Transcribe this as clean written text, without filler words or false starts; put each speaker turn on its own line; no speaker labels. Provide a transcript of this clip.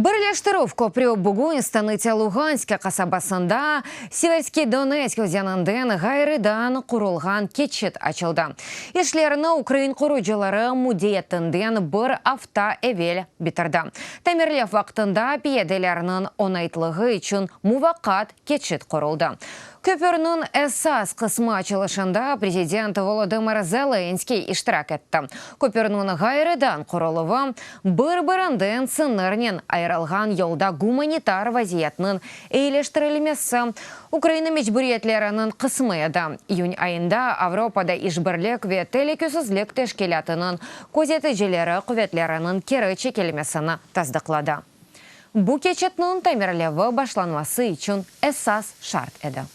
Бірләштировку при бугуне станица Луганска касабасында Северский Донецк өзенінден ғайрыдан құрылған кетчет ачылды. Ешлеріні Украин құруджылары мудиеттінден бір авта эвел бітірді. Тәмірлев вақтында пиеделерінің онайтлығы үшін мувақат кетчет құрылды. Көпірнің әсас қысмы ачылышында президент Володимир Зеленский иштирак етті. Көпірнің ғайрыдан құрылығы бір-бірінден сынырнен айрылған елда гуманитар вазиятның ейлештірілмесі. Украина мечбүриетлерінің қысмы еді. Июнь айында Авропада ишбірлік ве телекөсізлік тешкелятының көзетіжелері құветлерінің кері чекелмесіні таздықлады. Бұ кетчетнің тәмірлеві башланмасы үшін әсас шарт еді.